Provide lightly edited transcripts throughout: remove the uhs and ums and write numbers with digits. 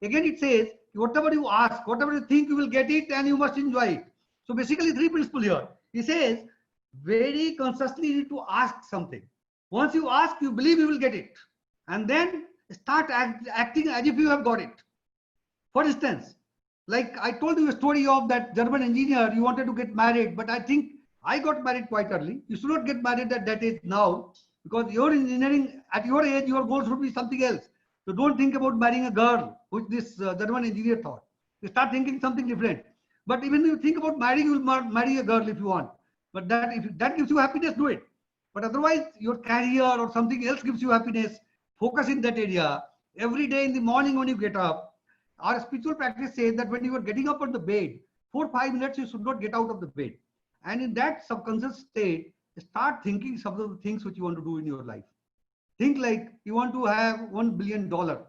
Again, it says, whatever you ask, whatever you think, you will get it and you must enjoy it. So basically, three principles here. He says, very consciously you need to ask something. Once you ask, you believe you will get it. And then start acting as if you have got it. For instance, like I told you a story of that German engineer, you wanted to get married, but I think I got married quite early. You should not get married at that age now, because your engineering, at your age, your goal should be something else. So don't think about marrying a girl, which this German engineer thought. You start thinking something different. But even if you think about marrying, you will marry a girl if you want. But that if that gives you happiness, do it. But otherwise, your career or something else gives you happiness. Focus in that area. Every day in the morning when you get up, our spiritual practice says that when you are getting up on the bed, 4 or 5 minutes you should not get out of the bed. And in that subconscious state, start thinking some of the things which you want to do in your life. Think like you want to have $1 billion or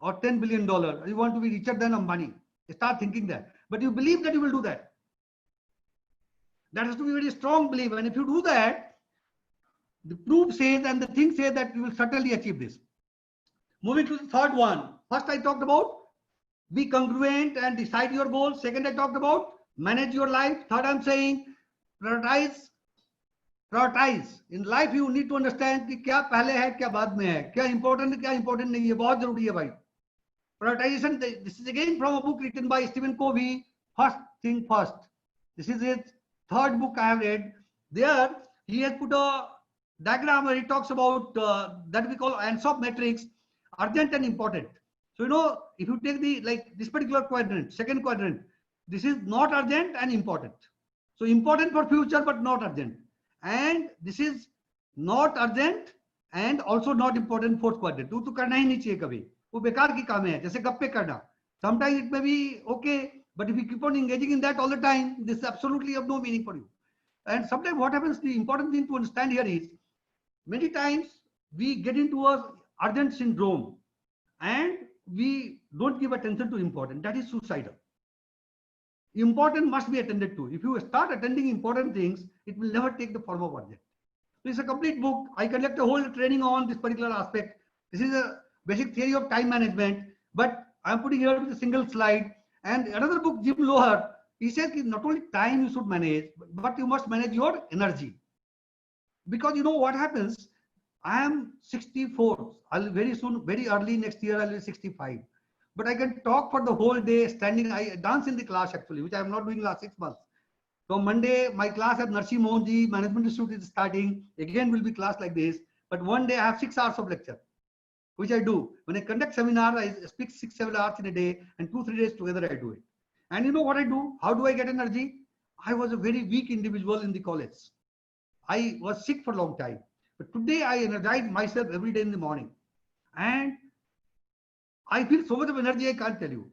$10 billion. You want to be richer than Ambani. Start thinking that. But you believe that you will do that. That has to be a very strong belief. And if you do that, the proof says and the thing says that you will certainly achieve this. Moving to the third one. First, I talked about be congruent and decide your goals. Second, I talked about manage your life. Third, I'm saying prioritize. Prioritize. In life, you need to understand कि क्या पहले है, क्या बाद में है, क्या important है, क्या important नहीं है, बहुत जरूरी है भाई. Prioritization. This is again from a book written by Stephen Covey. First thing first. This is his third book I have read. There, he has put a diagram where he talks about that we call Ansoff matrix, urgent and important. So, you know, if you take the, like this particular quadrant, second quadrant, this is not urgent and important. So important for future, but not urgent. And this is not urgent and also not important fourth quadrant. तू तो करना ही नहीं चाहिए कभी. वो बेकार की काम है, जैसे गप्पे करना. Sometimes it may be okay, but if you keep on engaging in that all the time, this is absolutely of no meaning for you. And sometimes what happens, the important thing to understand here is, many times we get into a urgent syndrome and we don't give attention to important. That is suicidal. Important must be attended to. If you start attending important things, it will never take the form of urgent. So it's a complete book. I conduct a whole training on this particular aspect. This is a basic theory of time management, but I'm putting here with a single slide. And another book, Jim Loher, he says not only time you should manage, but you must manage your energy. Because you know what happens, I am 64. I'll very soon, very early next year, I'll be 65. But I can talk for the whole day standing. I dance in the class actually, which I am not doing last 6 months. So Monday, my class at Narsi Mohanji Management Institute is starting. Again, will be class like this. But one day I have 6 hours of lecture, which I do. When I conduct seminar, I speak 6-7 hours in a day, and 2-3 days together I do it. And you know what I do? How do I get energy? I was a very weak individual in the college. I was sick for a long time. But today I energize myself every day in the morning. And I feel so much of energy, I can't tell you.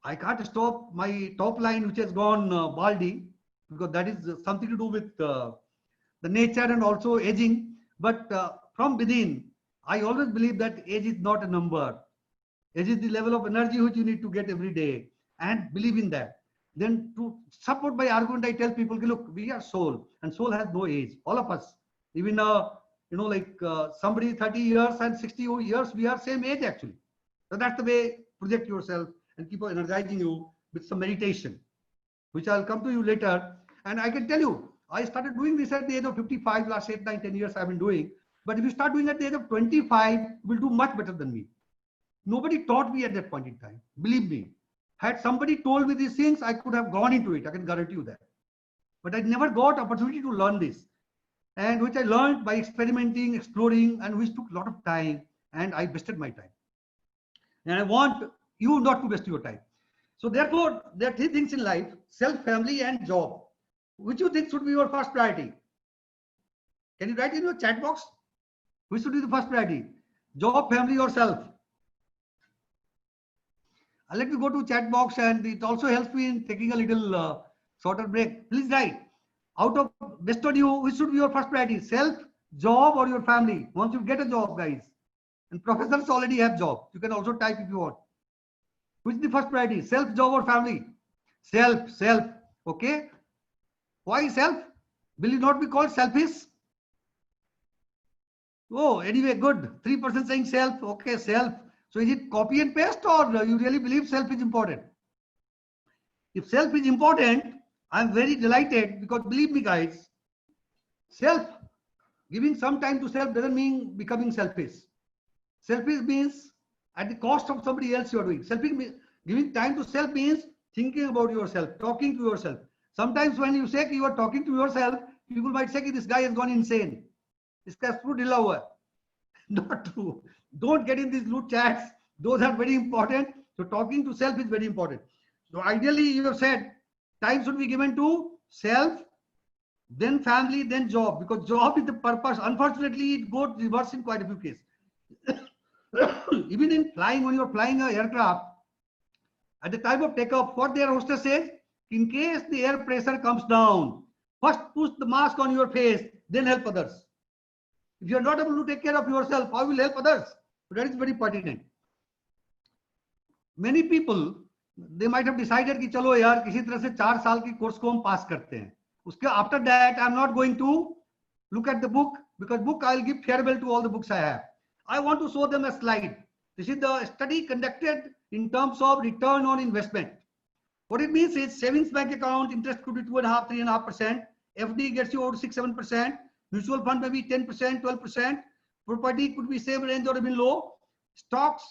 I can't stop my top line, which has gone baldy, because that is something to do with the nature and also aging. But from within, I always believe that age is not a number. Age is the level of energy which you need to get every day, and believe in that. Then to support my argument, I tell people, look, we are soul, and soul has no age. All of us, even you know, like somebody 30 years and 60 years, we are same age actually. So that's the way project yourself and keep on energizing you with some meditation, which I'll come to you later. And I can tell you, I started doing this at the age of 55. Last 8, 9, 10 years I've been doing. But if you start doing at the age of 25, you will do much better than me. Nobody taught me at that point in time. Believe me. Had somebody told me these things, I could have gone into it. I can guarantee you that. But I never got opportunity to learn this. And which I learned by experimenting, exploring, and which took a lot of time. And I wasted my time. And I want you not to waste your time. So therefore, there are 3 things in life: self, family, and job. Which you think should be your first priority? Can you write in your chat box? Which should be the first priority? Job, family, or self? Let me go to chat box, and it also helps me in taking a little shorter break. Please write. Out of based on you, which should be your first priority? Self, job, or your family? Once you get a job, guys. And professors already have jobs. You can also type if you want. Which is the first priority? Self, job, or family? Self, self. Okay. Why self? Will it not be called selfish? Oh, anyway, good. 3% saying self. Okay, self. So is it copy and paste, or you really believe self is important? If self is important, I'm very delighted, because believe me guys, self, giving some time to self doesn't mean becoming selfish. Selfish means at the cost of somebody else you are doing. Selfish means giving time to self means thinking about yourself, talking to yourself. Sometimes when you say you are talking to yourself, people might say this guy has gone insane. Iska screw dilla hua hai. Not true. Don't get in these loot chats. Those are very important. So talking to self is very important. So ideally, you have said time should be given to self, then family, then job, because job is the purpose. Unfortunately, it goes reverse in quite a few cases. Even in flying, when you're flying an aircraft, at the time of takeoff, what the air hostess says, in case the air pressure comes down, first put the mask on your face, then help others. If you are not able to take care of yourself, how will you help others? So that is very pertinent. Many people, they might have decided कि चलो यार किसी तरह से 4 साल की course को हम पास करते हैं. उसके after that, I'm not going to look at the book, because book I'll give farewell to all the books I have. I want to show them a slide. This is the study conducted in terms of return on investment. What it means is savings bank account interest could be 2.5%, 3.5%. FD gets you over 6-7%. Mutual fund maybe 10%, 12%. Property could be same range or even low. Stocks,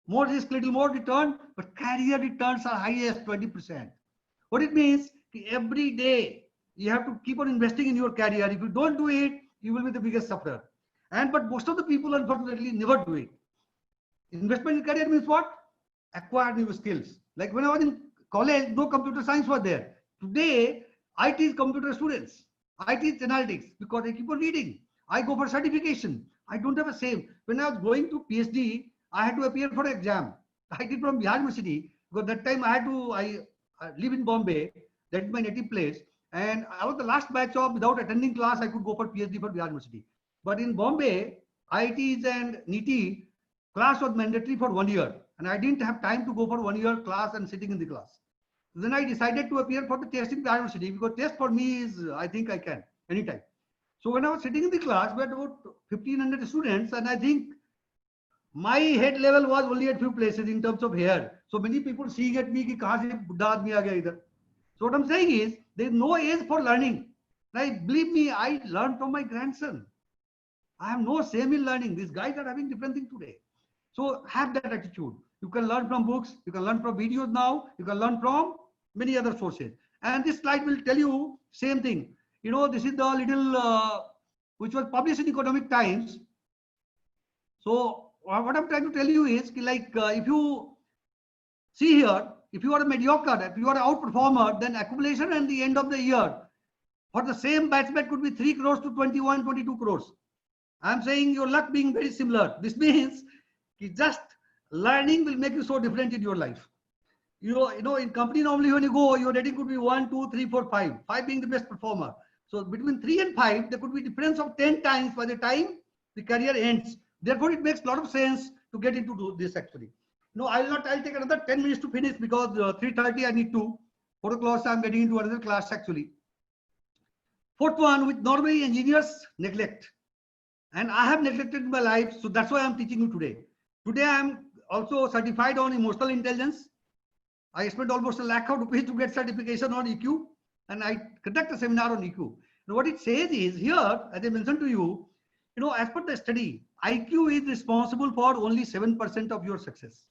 more risk, little more return, but career returns are highest 20%. What it means, every day you have to keep on investing in your career. If you don't do it, you will be the biggest sufferer. But most of the people unfortunately never do it. Investment in career means what? Acquire new skills. Like when I was in college, no computer science was there. Today, I teach computer students. I teach analytics because I keep on reading. I go for certification. I don't have a same. When I was going to PhD, I had to appear for an exam. I did from Bihar University, because that time I live in Bombay. That is my native place. And I was the last batch of, without attending class, I could go for PhD for Bihar University. But in Bombay, IITs and NITI, class was mandatory for 1 year. And I didn't have time to go for 1 year class and sitting in the class. Then I decided to appear for the test in Bihar University, because test for me is, I think I can, anytime. So when I was sitting in the class, we had about 1,500 students, and I think my head level was only at few places in terms of hair. So many people seeing at me, ki kahan se buddha aadmi aa gaya idhar. So what I'm saying is, there is no age for learning. Like, believe me, I learned from my grandson. I have no shame in learning. These guys are having different things today. So have that attitude. You can learn from books. You can learn from videos now. You can learn from many other sources. And this slide will tell you same thing. You know, this is the little, which was published in Economic Times. So what I'm trying to tell you is, if you see here, if you are a mediocre, if you are an outperformer, then accumulation at the end of the year for the same batchmate could be 3 crores to 21, 22 crores. I'm saying your luck being very similar. This means just learning will make you so different in your life. You know, in company normally when you go, your rating could be 1, 2, 3, 4, 5. 5 being the best performer. So between 3 and 5, there could be difference of 10 times by the time the career ends. Therefore, it makes a lot of sense to get into this actually. No, I'll take another 10 minutes to finish, because 3:30 I need to. 4 o'clock I'm getting into another class actually. Fourth one, which normally engineers neglect. And I have neglected my life, so that's why I'm teaching you today. Today I'm also certified on emotional intelligence. I spent almost ₹1 lakh to get certification on EQ, and I conduct a seminar on EQ. Now, what it says is here, as I mentioned to you, as per the study, IQ is responsible for only 7% of your success.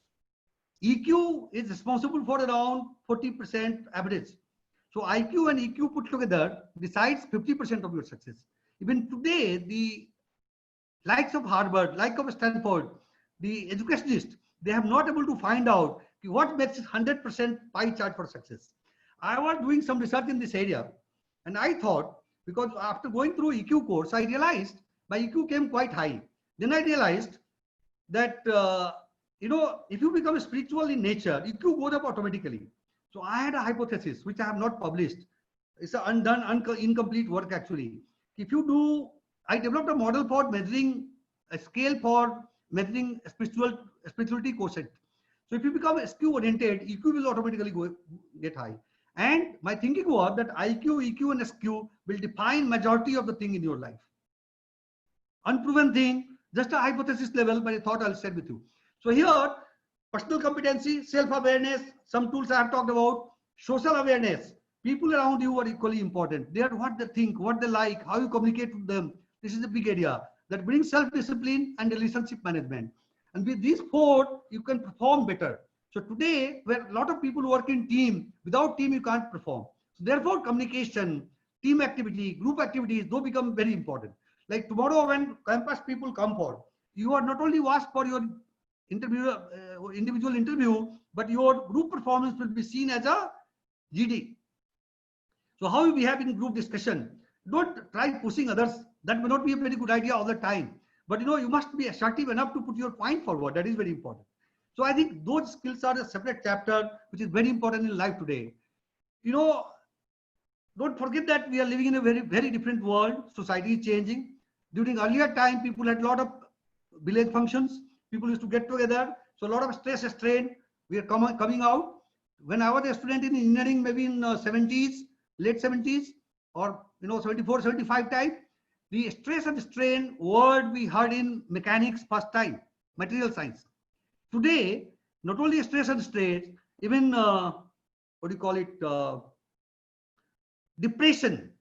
EQ is responsible for around 40% average. So IQ and EQ put together decides 50% of your success. Even today, the likes of Harvard, like of Stanford, the educationists, they have not able to find out what makes 100% pie chart for success. I was doing some research in this area, and I thought, because after going through EQ course, I realized my EQ came quite high. Then I realized that, if you become spiritual in nature, EQ goes up automatically. So I had a hypothesis, which I have not published. It's an undone, incomplete work actually. I developed a model for measuring a scale for measuring spirituality quotient. So if you become SQ oriented, EQ will automatically get high. And my thinking was that IQ, EQ, and SQ will define majority of the thing in your life. Unproven thing, just a hypothesis level, but I thought I'll share with you. So here, personal competency, self-awareness, some tools I have talked about, social awareness. People around you are equally important. They are what they think, what they like, how you communicate with them. This is a big area that brings self-discipline and relationship management. And with these four, you can perform better. So today, where a lot of people work in team, without team, you can't perform. So therefore, communication, team activity, group activities, those become very important. Like tomorrow, when campus people come for, you are not only asked for your individual interview, but your group performance will be seen as a GD. So how you behave in group discussion? Don't try pushing others. That may not be a very good idea all the time. But you must be assertive enough to put your point forward. That is very important. So I think those skills are a separate chapter, which is very important in life today. Don't forget that we are living in a very, very different world. Society is changing. During earlier time, people had a lot of village functions. People used to get together. So a lot of stress, strain, we are coming out. When I was a student in engineering, maybe in 70s, late 70s, or 74, 75 time, the stress and strain word we heard in mechanics first time, material science. Today, not only stress and strain, even depression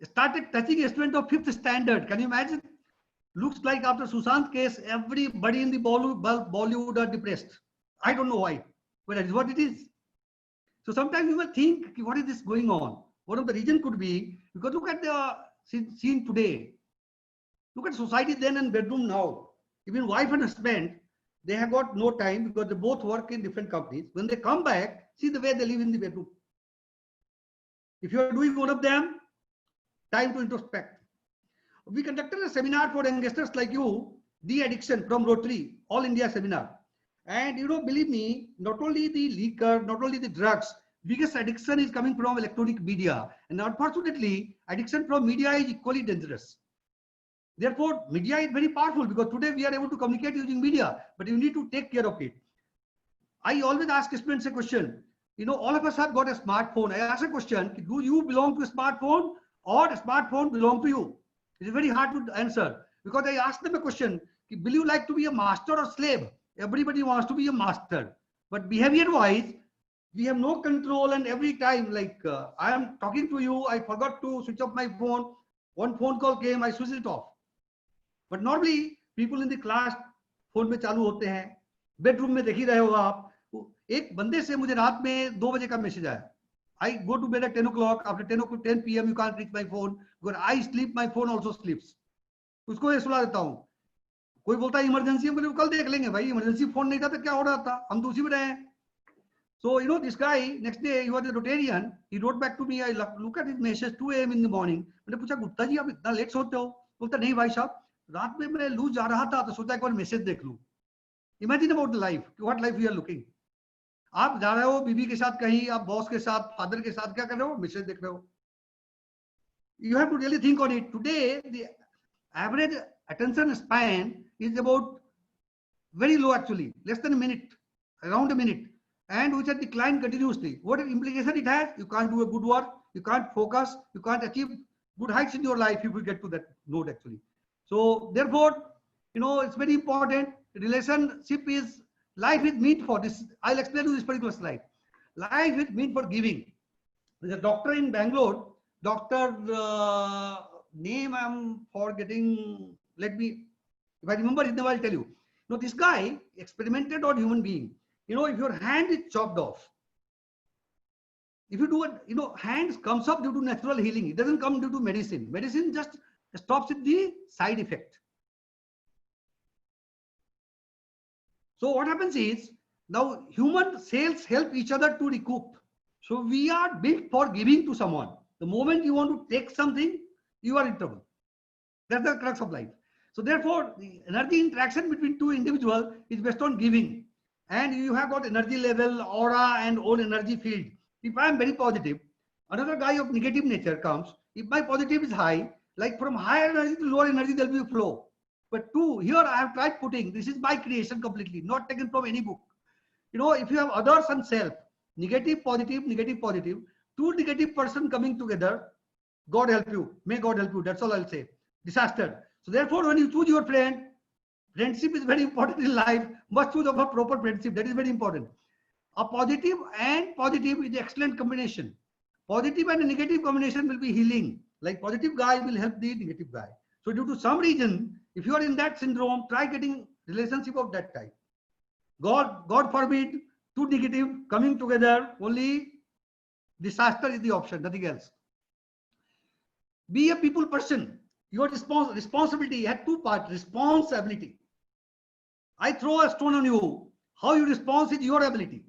started touching a student of 5th standard. Can you imagine? Looks like after Sushant case, everybody in the Bollywood are depressed. I don't know why, but that is what it is. So sometimes you will think, what is this going on? One of the reason could be because look at the scene today. Look at society then and bedroom now. Even wife and husband, they have got no time because they both work in different companies. When they come back, see the way they live in the bedroom. If you are doing one of them, time to introspect. We conducted a seminar for youngsters like you, de-addiction from Rotary, All India seminar. And believe me, not only the liquor, not only the drugs, biggest addiction is coming from electronic media. And unfortunately, addiction from media is equally dangerous. Therefore, media is very powerful because today we are able to communicate using media, but you need to take care of it. I always ask students a question. All of us have got a smartphone. I ask a question, do you belong to a smartphone or a smartphone belong to you? It is very hard to answer because I ask them a question, will you like to be a master or slave? Everybody wants to be a master, but behavior-wise, we have no control, and every time, like I am talking to you, I forgot to switch off my phone. One phone call came, I switched it off. But normally, people in the class, phone में चालू होते हैं, bedroom में देख ही रहे हो आप. एक बंदे से मुझे रात में 2 बजे का मैसेज आया. I go to bed at 10 o'clock. After 10 p.m. you can't reach my phone because I sleep. My phone also sleeps. उसको ये सुला देता हूँ. कोई बोलता है इमरजेंसी है, मुझे कल देख लेंगे भाई. इमरजेंसी फोन नहीं था तो क्या हो रहा था? हम तो उसी में रहे हैं. So this guy next day he was a Rotarian. He wrote back to me. I look at his message 2 a.m. in the morning. मैंने पूछा गुप्ता जी आप इतना लेट सोते हो? बोलता नहीं भाई साहब, रात में मैं लूज जा रहा था तो सोचा एक बार मैसेज देख लूं. Imagine about the life. What life we are looking. आप जा रहे हो बीबी के साथ कहीं, आप बॉस के साथ, फादर के साथ क्या कर रहे हो? मैसेज देख रहे हो. You have to really think on it. Today, the average attention span is about very low actually, less than a minute, around a minute, and which has declined continuously. What implication it has? You can't do a good work, you can't focus, you can't achieve good heights in your life if you get to that note actually. So therefore, it's very important. Relationship is, life is meant for this. I'll explain to this particular slide. Life is meant for giving. There's a doctor in Bangalore, doctor name I'm forgetting. Let me, if I remember his name, I'll tell you. This guy experimented on human being. If your hand is chopped off, if you do it, hands comes up due to natural healing. It doesn't come due to medicine. Medicine just stops at the side effect. So what happens is, now human cells help each other to recoup. So we are built for giving to someone. The moment you want to take something, you are in trouble. That's the crux of life. So therefore, the energy interaction between two individuals is based on giving. And you have got energy level, aura, and own energy field. If I am very positive, another guy of negative nature comes. If my positive is high, like from higher energy to lower energy, there will be a flow. But here I have tried putting, this is my creation completely, not taken from any book. If you have others and self, negative, positive, two negative person coming together, God help you. May God help you. That's all I'll say. Disaster. So therefore, when you choose your friend, Friendship is very important in life. Must choose of a proper friendship. That is very important. A positive and positive is excellent combination. Positive and a negative combination will be healing. Like positive guy will help the negative guy. So due to some reason, if you are in that syndrome, try getting relationship of that type. God forbid, two negative coming together, only disaster is the option, nothing else. Be a people person. Your responsibility had two parts, responsibility. I throw a stone on you. How you respond is your ability.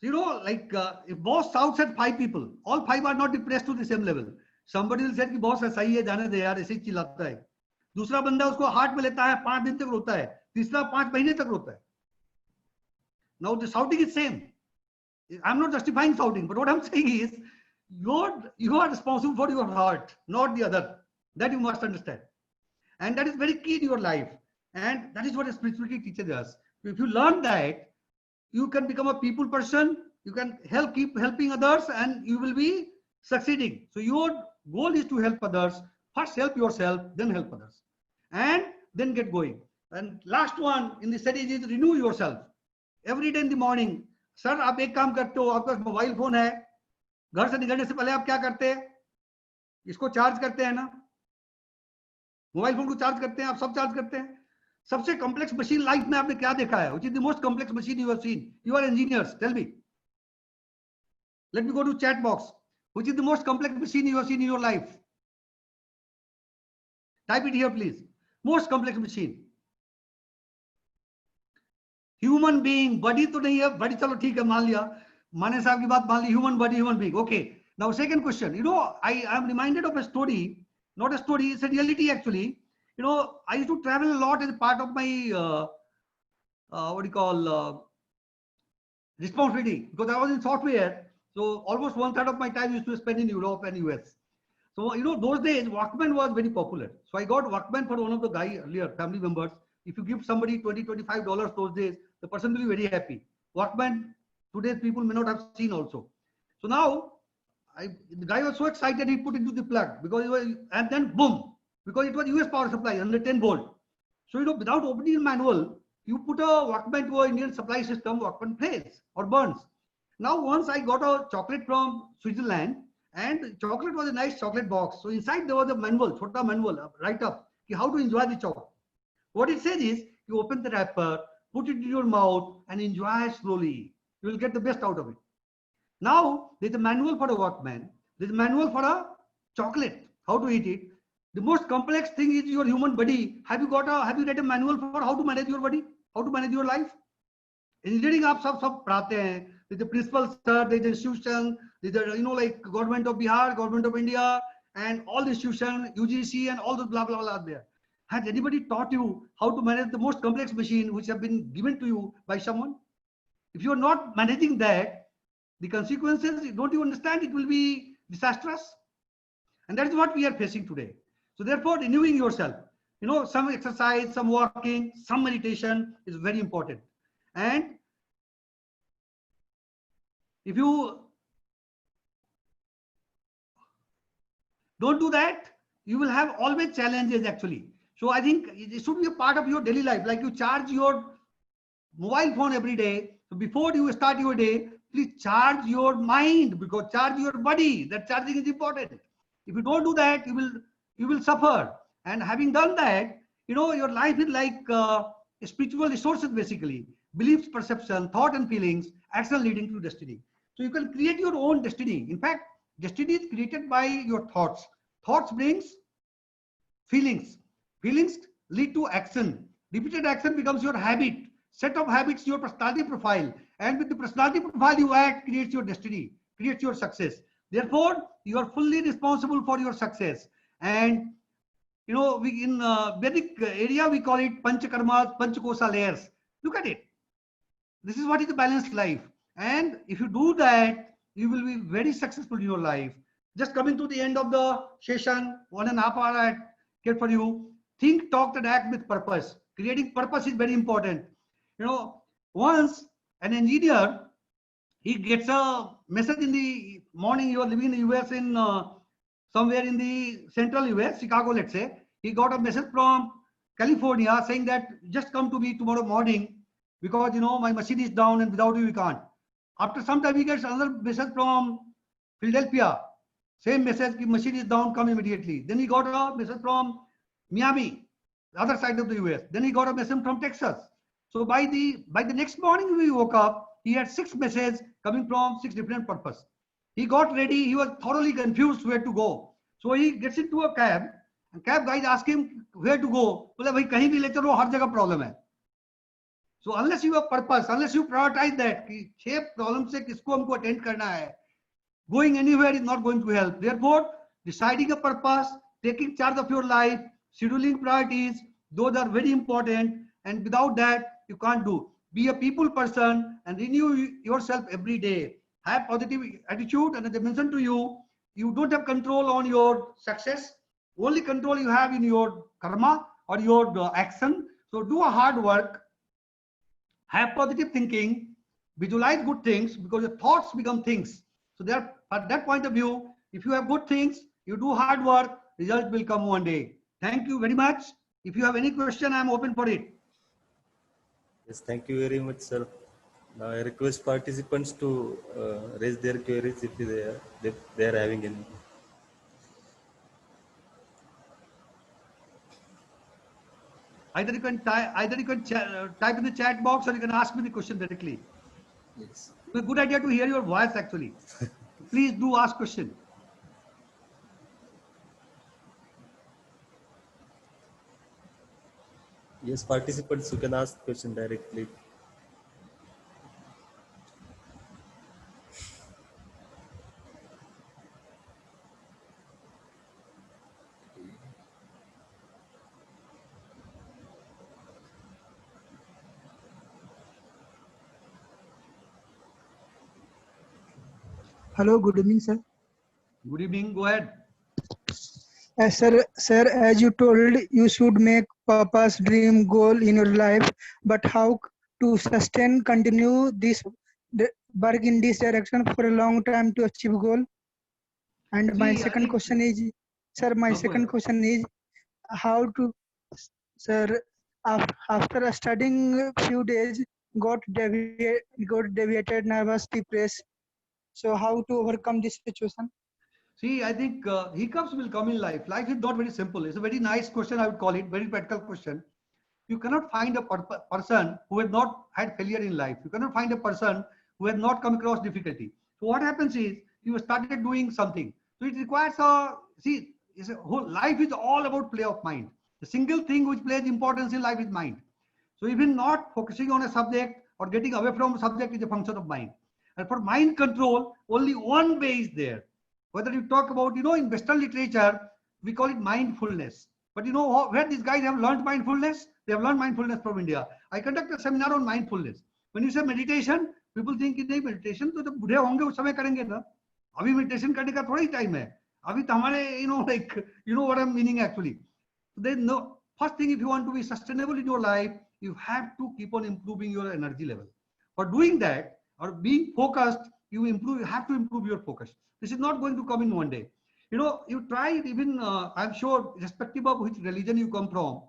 You know, like if boss shouts at 5 people, all 5 are not depressed to the same level. Somebody will say कि boss ऐसा ही है, जाने दे यार, ऐसे ही चिल्लाता है. दूसरा बंदा उसको हार्ट में लेता है, 5 दिन तक रोता है. तीसरा 5 महीने तक रोता है. Now the shouting is same. I'm not justifying shouting, but what I'm saying is you are responsible for your heart, not the other. That you must understand. And that is very key in your life. And that is what spirituality teaches us. If you learn that, you can become a people person, you can keep helping others, and you will be succeeding. So your goal is to help others. First help yourself, then help others. And then get going. And last one in the study is renew yourself. Every day in the morning. Sir आप एक काम करते हो, आपका mobile phone है, घर से निकलने से पहले आप क्या करते हैं? इसको चार्ज करते हैं ना, मोबाइल फोन को चार्ज करते हैं, आप सब चार्ज करते हैं. सबसे कॉम्प्लेक्स मशीन लाइफ में आपने क्या देखा है? Which is the most complex machine you have seen? You are engineers, tell me. Let me go to chat box. Which is the most complex machine you have seen in your life? Type it here, please. Most complex machine. Human being, body तो नहीं है, body चलो ठीक है मान लिया, माने साहब की बात मान ली, human body, human being. Okay. Now second question. You know, I am reminded of a story, not a story, it's a reality actually. You know, I used to travel a lot as part of my responsibility, because I was in software. So almost 1/3 of my time used to spend in Europe and US. So you know, those days Walkman was very popular. So I got Walkman for one of the guy earlier, family members. If you give somebody $20-25 those days, the person will be very happy. Walkman, today's people may not have seen also. So now, the guy was so excited, he put it into the plug, because it was, and then boom, because it was US power supply, 110 volt. So you know, without opening the manual, you put a Walkman to an Indian supply system, Walkman fails or burns. Now once I got a chocolate from Switzerland, and chocolate was a nice chocolate box. So inside there was a manual, छोटा manual, write up, how to enjoy the chocolate. What it says is, you open the wrapper, put it in your mouth and enjoy slowly. You will get the best out of it. Now, there's a manual for a Walkman. There's a manual for a chocolate, how to eat it. The most complex thing is your human body. Have you read a manual for how to manage your body? How to manage your life? Engineering आप सब पढ़ाते हैं. There's the principal sir, there's the institution, there's the, you know, like government of Bihar, government of India, and all the institution, UGC and all those blah, blah, blah there. Has anybody taught you how to manage the most complex machine which have been given to you by someone? If you are not managing that, the consequences, don't you understand, it will be disastrous. And that is what we are facing today. So therefore, renewing yourself, you know, some exercise, some walking, some meditation is very important. And if you don't do that, you will have always challenges actually. So I think it should be a part of your daily life. Like you charge your mobile phone every day. So before you start your day, please charge your mind, because charge your body. That charging is important. If you don't do that, you will suffer. And having done that, you know, your life is like spiritual resources basically. Beliefs, perception, thought and feelings, action leading to destiny. So you can create your own destiny. In fact, destiny is created by your thoughts. Thoughts brings feelings. Feelings lead to action. Repeated action becomes your habit. Set of habits, your personality profile. And with the personality profile you act, creates your destiny, creates your success. Therefore, you are fully responsible for your success. And you know, we in Vedic area, we call it Panchakarmas, Panchakosa layers. Look at it. This is what is the balanced life. And if you do that, you will be very successful in your life. Just coming to the end of the session, 1.5 hours I get for you. Think, talk, and act with purpose. Creating purpose is very important. You know, once an engineer, he gets a message in the morning. You are living in the US, in somewhere in the central US, Chicago, let's say. He got a message from California, saying that just come to me tomorrow morning because my machine is down and without you we can't. After some time he gets another message from Philadelphia, same message, machine is down, come immediately. Then he got a message from Miami, the other side of the US. Then he got a message from Texas. So by the next morning we woke up, he had 6 messages coming from 6 different purposes. He got ready, he was thoroughly confused where to go. So he gets into a cab, and cab guys ask him where to go. बोला भाई कहीं भी ले चलो, हर जगह problem है. So unless you have purpose, unless you prioritize that कि 6 problem से किसको हमको attend करना है, going anywhere is not going to help. Therefore, deciding a purpose, taking charge of your life, scheduling priorities, those are very important. And without that, you can't do. Be a people person and renew yourself every day. Have positive attitude. And as I mentioned to you, you don't have control on your success. Only control you have in your karma or your action. So do a hard work. Have positive thinking. Visualize good things because your thoughts become things. So there, at that point of view, if you have good things, you do hard work, result will come one day. Thank you very much. If you have any question, I am open for it. Yes, thank you very much, sir. Now I request participants to raise their queries if they are having any. Either you can type in the chat box or you can ask me the question directly. Yes. It's a good idea to hear your voice actually. Please do ask question. Yes, participants, you can ask question directly. Hello, good evening, sir. Good evening. Go ahead. Sir, as you told, you should make purpose, dream, goal in your life. But how to sustain, continue this work in this direction for a long time to achieve goal? And my second question is, sir, question is, how to, sir, after studying a few days, got deviated, nervous, depressed. So how to overcome this situation? See, I think hiccups will come in life. Life is not very simple. It's a very nice question, I would call it, very practical question. You cannot find a person who has not had failure in life. You cannot find a person who has not come across difficulty. So what happens is, you started doing something. So it requires whole life is all about play of mind. The single thing which plays importance in life is mind. So even not focusing on a subject or getting away from a subject is a function of mind. And for mind control, only one way is there. Whether you talk about, in Western literature, we call it mindfulness. But where these guys have learned mindfulness? They have learned mindfulness from India. I conduct a seminar on mindfulness. When you say meditation, people think कि नहीं meditation तो जब बूढ़े होंगे उस समय करेंगे ना. अभी meditation करने का थोड़ा ही time है. अभी तो हमारे you know what I'm meaning actually. So there's no first thing, if you want to be sustainable in your life, you have to keep on improving your energy level. For doing that or being focused, you have to improve your focus. This is not going to come in one day. You try even, I'm sure, irrespective of which religion you come from,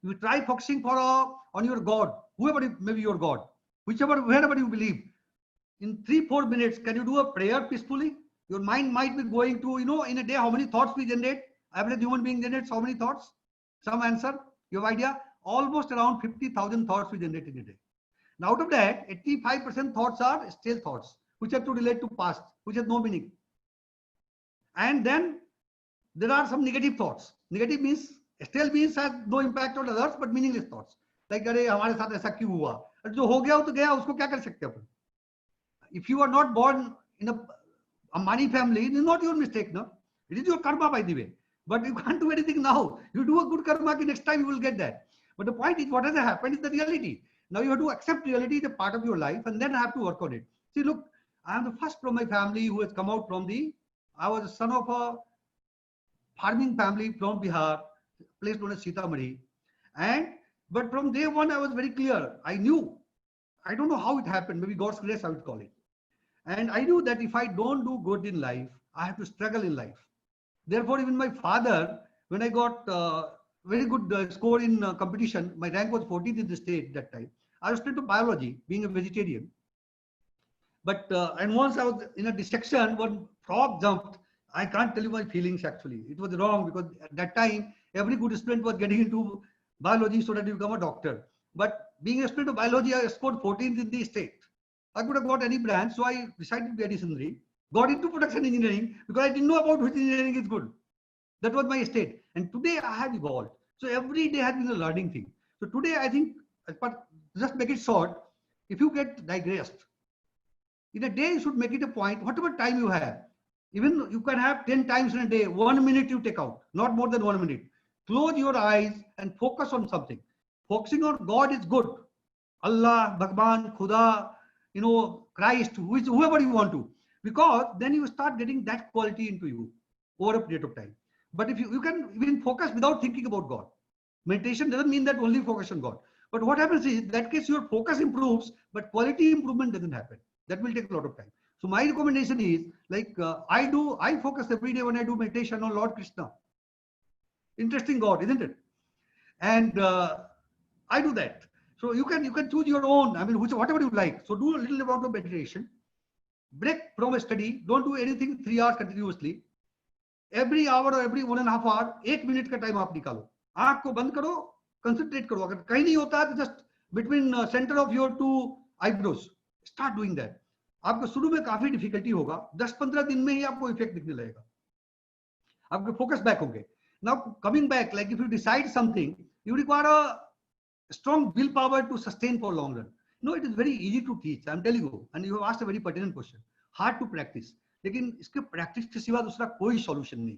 you try focusing on your God, whoever may be your God, wherever you believe. In 3-4 minutes, can you do a prayer peacefully? Your mind might be going to, in a day, how many thoughts we generate? Average human being generates how many thoughts? Some answer? You have idea? Almost around 50,000 thoughts we generate in a day. Now, out of that, 85% thoughts are stale thoughts, which have to relate to past, which has no meaning. And then there are some negative thoughts. Negative means, stale means has no impact on others, but meaningless thoughts. Like, अरे हमारे साथ ऐसा क्यों हुआ? जो हो गया वो तो गया, उसको क्या कर सकते अपन? If you are not born in a Ambani family, it is not your mistake, no? It is your karma, by the way. But you can't do anything now. You do a good karma, next time you will get that. But the point is, what has happened is the reality. Now you have to accept reality is a part of your life and then have to work on it. See, look, I am the first from my family who has come out from I was the son of a farming family from Bihar, place known as Sitamarhi. But from day one, I was very clear. I knew, I don't know how it happened, maybe God's grace, I would call it. And I knew that if I don't do good in life, I have to struggle in life. Therefore, even my father, when I got very good score in competition. My rank was 14th in the state that time. I was into biology, being a vegetarian. But and once I was in a dissection, one frog jumped. I can't tell you my feelings actually. It was wrong because at that time every good student was getting into biology so that you become a doctor. But being a student of biology, I scored 14th in the state. I could have got any branch, so I decided to be additionally. Got into production engineering because I didn't know about which engineering is good. That was my state. And today I have evolved. So every day has been a learning thing. So today I think, but just make it short, if you get digressed, in a day you should make it a point, whatever time you have, even you can have 10 times in a day, 1 minute you take out, not more than 1 minute. Close your eyes and focus on something. Focusing on God is good. Allah, Bhagwan, Khuda, Christ, whoever you want to, because then you start getting that quality into you over a period of time. But if you can even focus without thinking about God. Meditation doesn't mean that only focus on God. But what happens is, in that case, your focus improves, but quality improvement doesn't happen. That will take a lot of time. So my recommendation is, like I focus every day when I do meditation on Lord Krishna. Interesting God, isn't it? And I do that. So you can choose your own. I mean, whatever you like. So do a little amount of meditation. Break from a study. Don't do anything 3 hours continuously. Every hour or every 1.5 hours, 1 minute का time आप निकालो. आँख को बंद करो, concentrate करो. अगर कहीं नहीं होता तो just between center of your two eyebrows, start doing that. आपको शुरू में काफी difficulty होगा. 10-15 दिन में ही आपको effect दिखने लगेगा. आपके focus back होंगे. Now coming back, like if you decide something, you require a strong willpower to sustain for long run. No, it is very easy to teach. I'm telling you, and you have asked a very pertinent question. Hard to practice. लेकिन इसके practice के सिवा दूसरा कोई solution नहीं.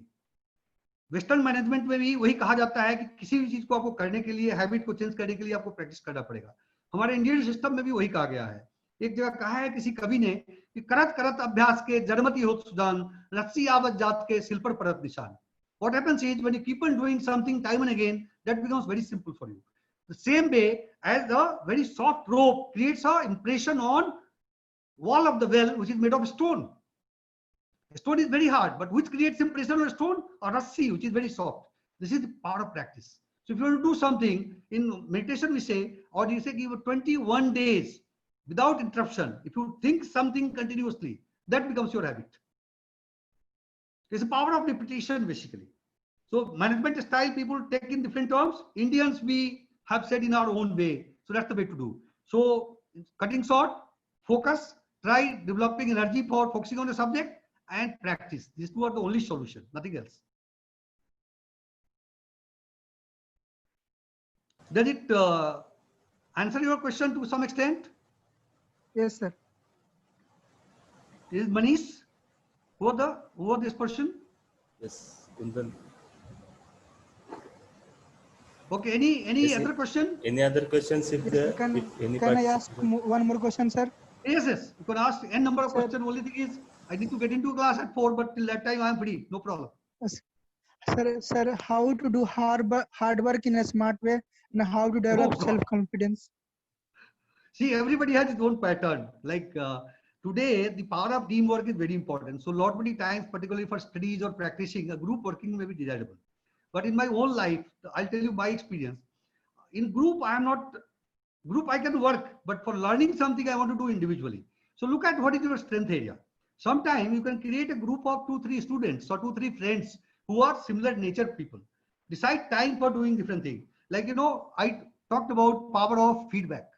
Western management में भी वही कहा जाता है कि किसी भी चीज को आपको करने के लिए, हैबिट को चेंज करने के लिए आपको प्रैक्टिस करना पड़ेगा. हमारे इंडियन सिस्टम में भी वही कहा गया है. एक जगह कहा है किसी कवि ने कि करत करत अभ्यास के जड़मती होत सुजान, रस्सी आवत जात के सिल पर परत निशान. What happens is, when you keep on doing something time and again, that becomes very simple for you. The same way as a very soft rope creates an impression on wall of the well, which is made of stone. A stone is very hard, but which creates impression on a stone? Or rassi, which is very soft. This is the power of practice. So if you want to do something in meditation, we say, or you say give 21 days without interruption. If you think something continuously, that becomes your habit. It's the power of repetition, basically. So management style people take in different terms. Indians, we have said in our own way. So that's the way to do. So cutting short, focus, try developing energy for focusing on the subject, and practice. These two are the only solution, nothing else. Does it answer your question to some extent? Yes, sir. Is Manish who this person? Yes, Kundan. Okay, any Yes, other question? Any other questions if there? If any Can I ask participant- one more question, sir? Yes. You can ask n number of Sir. questions. Only thing is, I need to get into class at 4, but till that time I am free. No problem. Sir, how to do hard work in a smart way and how to develop God. self-confidence? See, everybody has its own pattern. Like today, the power of teamwork is very important. So, lot many times, particularly for studies or practicing, a group working may be desirable. But in my own life, I'll tell you my experience. In group, I can work, but for learning something, I want to do individually. So look at what is your strength area. Sometimes you can create a group of 2-3 students or 2-3 friends who are similar nature people. Decide time for doing different things. Like, I talked about power of feedback.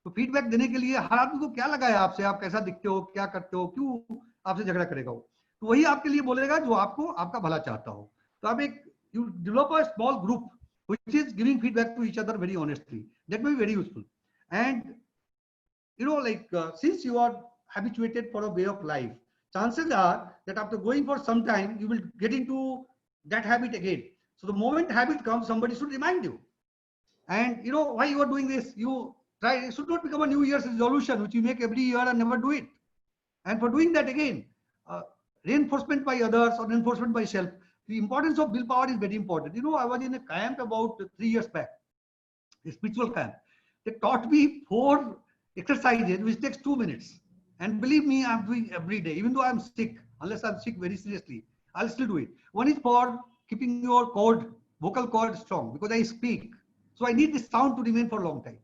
तो feedback देने के लिए हर आदमी को क्या लगा है आपसे, आप कैसा दिखते हो, क्या करते हो, क्यों आपसे झगड़ा करेगा वो, तो वही आपके लिए बोलेगा जो आपका भला चाहता हो. तो आप you develop a small group which is giving feedback to each other very honestly. That may be very useful. And since you are habituated for a way of life, chances are that after going for some time, you will get into that habit again. So the moment habit comes, somebody should remind you. And why you are doing this, it should not become a New Year's resolution, which you make every year and never do it. And for doing that again, reinforcement by others or reinforcement by self. The importance of willpower is very important. I was in a camp about 3 years back, a spiritual camp. They taught me 4 exercises, which takes 2 minutes. And believe me, I'm doing every day, even though I'm sick, unless I'm sick very seriously, I'll still do it. One is for keeping your cord vocal cord strong because I speak. So I need the sound to remain for a long time.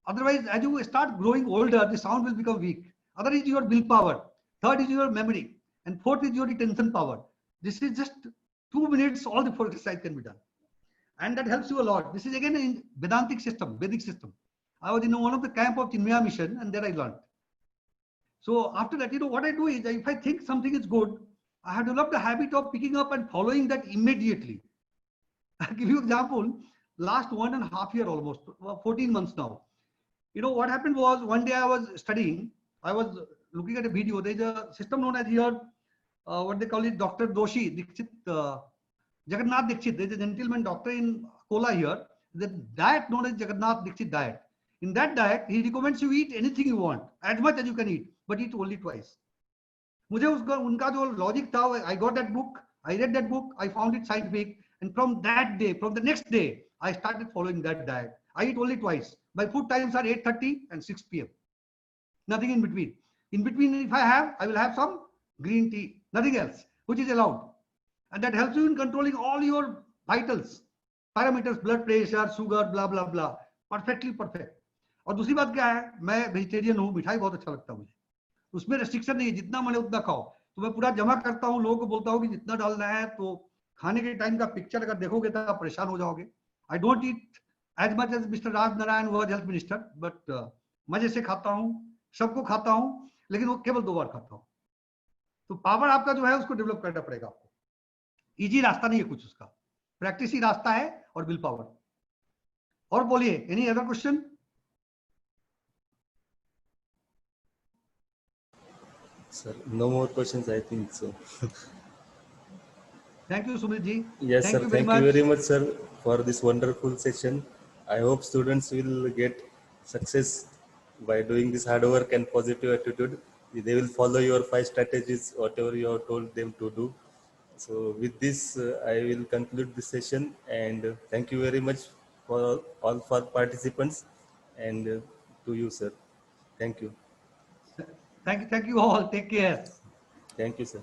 Otherwise, as you start growing older, the sound will become weak. Other is your willpower. Third is your memory. And fourth is your retention power. This is just 2 minutes, all the 4 exercise can be done. And that helps you a lot. This is again in Vedantic system, Vedic system. I was in one of the camp of Chinmaya mission and there I learned. So after that, what I do is, if I think something is good, I have developed a habit of picking up and following that immediately. I'll give you an example. Last 1.5 years almost, 14 months now. What happened was, one day I was studying, I was looking at a video. There's a system known as here, what they call it, Dr. Doshi, Dixit, Jagannath Dixit. There's a gentleman doctor in Kola here. The diet known as Jagannath Dixit diet. In that diet, he recommends you eat anything you want, as much as you can eat, but eat only twice. मुझे उनका जो logic था, I got that book, I read that book, I found it scientific, and from that day, from the next day, I started following that diet. I eat only twice. My food times are 8:30 and 6 p.m. Nothing in between. In between, if I will have some green tea, nothing else, which is allowed. And that helps you in controlling all your vitals, parameters, blood pressure, sugar, blah, blah, blah. Perfectly perfect. और दूसरी बात क्या है, मैं vegetarian हूँ, मिठाई बहुत अच्छा लगता है मुझे, उसमें रेस्ट्रिक्शन नहीं है, जितना मन है उतना खाओ. तो मैं पूरा जमा करता हूँ, लोगों को बोलता हूँ कि जितना डालना है. तो खाने के टाइम का पिक्चर अगर देखोगे तो आप परेशान हो जाओगे. I don't eat as much as mister Raj Narayan was health minister, but मजे से खाता हूँ, सबको खाता हूँ, लेकिन वो केवल 2 बार खाता हूँ. तो पावर आपका जो है उसको डेवलप करना पड़ेगा आपको. इजी रास्ता नहीं है कुछ, उसका प्रैक्टिस ही रास्ता है और विल पावर. और बोलिए, any other question? Sir, no more questions, I think so. Thank you, Sumit ji. Yes, Thank sir. you very Thank you much. very much, sir, for this wonderful session. I hope students will get success by doing this hard work and positive attitude. They will follow your 5 strategies, whatever you have told them to do. So with this, I will conclude this session, and thank you very much for all for participants, and to you, sir. Thank you. Thank you all. Take care. Thank you, sir.